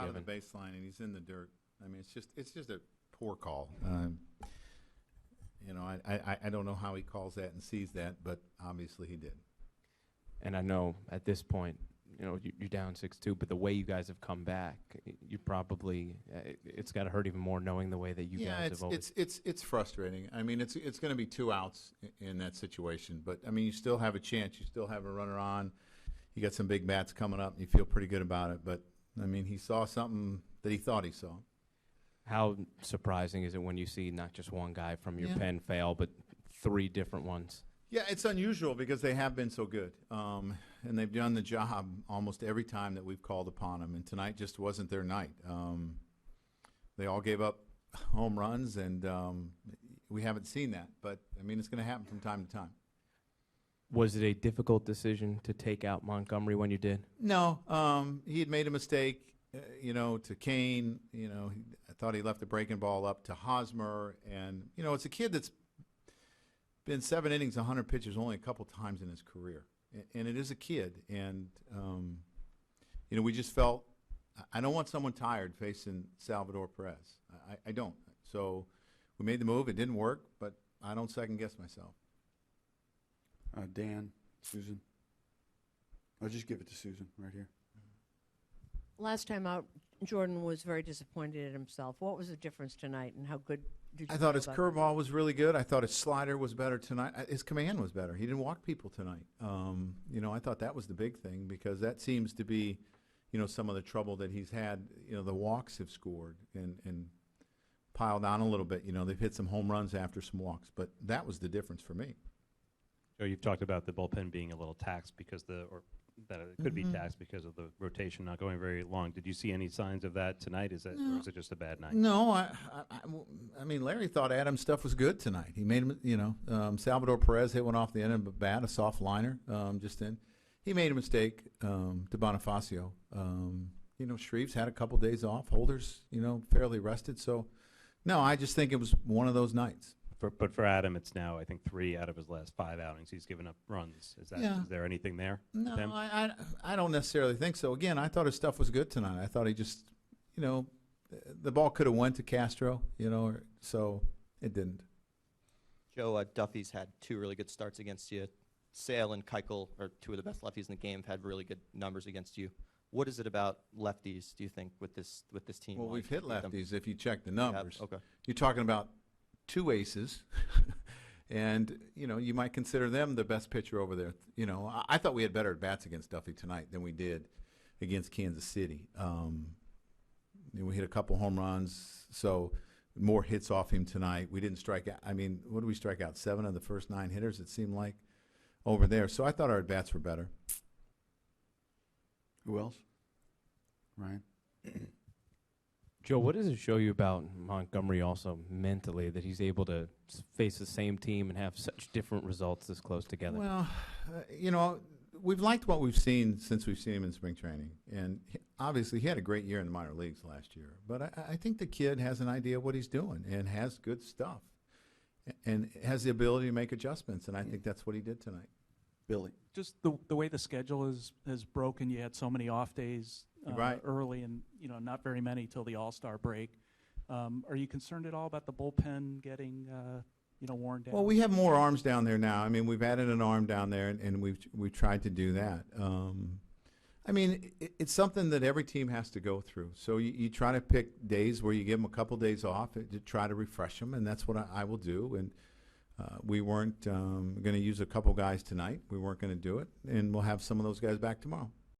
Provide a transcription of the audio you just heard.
given. of the baseline and he's in the dirt. I mean, it's just a poor call. I don't know how he calls that and sees that, but obviously he did. And I know at this point, you're down 6-2, but the way you guys have come back, you probably it's got to hurt even more knowing the way that you guys have always. It's frustrating. I mean, it's going to be 2 outs in that situation, but I mean, you still have a chance. You still have a runner on. You got some big bats coming up, and you feel pretty good about it. But I mean, he saw something that he thought he saw. How surprising is it when you see not just one guy from your pen fail, but 3 different ones? Yeah, it's unusual because they have been so good, and they've done the job almost every time that we've called upon them. And tonight just wasn't their night. They all gave up home runs, and we haven't seen that. But I mean, it's going to happen from time to time. Was it a difficult decision to take out Montgomery when you did? No, he had made a mistake. To Kane. I thought he left the breaking ball up to Hosmer, and it's a kid that's been 7 innings, 100 pitches only a couple times in his career, and it is a kid. And we just felt I don't want someone tired facing Salvador Perez. I don't. So we made the move. It didn't work, but I don't second guess myself. Dan, Susan. I'll just give it to Susan right here. Last time out, Jordan was very disappointed in himself. What was the difference tonight, and how good did you I thought his feel about curveball was really good. I thought his slider was better tonight. His command was better. He didn't walk people tonight. I thought that was the big thing because that seems to be, some of the trouble that he's had. The walks have scored and piled on a little bit. They've hit some home runs after some walks, but that was the difference for me. Joe, you've talked about the bullpen being a little taxed because that it could be taxed because of the rotation not going very long. Did you see any signs of that tonight? Or is it just a bad night? No, I mean, Larry thought Adam's stuff was good tonight. He made him, Salvador Perez hit one off the end of a bat, a soft liner, just in. He made a mistake to Bonifacio. Shreve's had a couple days off. Holder's, fairly rested. So, no, I just think it was one of those nights. But for Adam, it's now, I think, 3 out of his last 5 outings. He's given up runs. Is there anything there? No, I don't necessarily think so. Again, I thought his stuff was good tonight. I thought he just, the ball could have went to Castro, so it didn't. Joe, Duffy's had 2 really good starts against you. Sale and Keuchel are 2 of the best lefties in the game, have had really good numbers against you. What is it about lefties, do you think, with this team? Well, we've hit lefties if you check the numbers. Okay. You're talking about 2 aces, and you might consider them the best pitcher over there. I thought we had better at-bats against Duffy tonight than we did against Kansas City. We hit a couple home runs, so more hits off him tonight. We didn't strike out. I mean, what did we strike out? 7 of the first 9 hitters, it seemed like, over there. So I thought our at-bats were better. Who else? Ryan? Joe, what does it show you about Montgomery also mentally that he's able to face the same team and have such different results this close together? Well, we've liked what we've seen since we've seen him in spring training. And obviously he had a great year in the minor leagues last year. But I think the kid has an idea of what he's doing and has good stuff and has the ability to make adjustments. And I think that's what he did tonight. Billy? Just the way the schedule is broken, you had so many off days right. early and not very many till the All-Star break. Are you concerned at all about the bullpen getting worn down? Well, we have more arms down there now. I mean, we've added an arm down there, and we've tried to do that. I mean, it's something that every team has to go through. So you try to pick days where you give them a couple days off to try to refresh them, and that's what I will do. And we weren't going to use a couple guys tonight. We weren't going to do it, and we'll have some of those guys back tomorrow.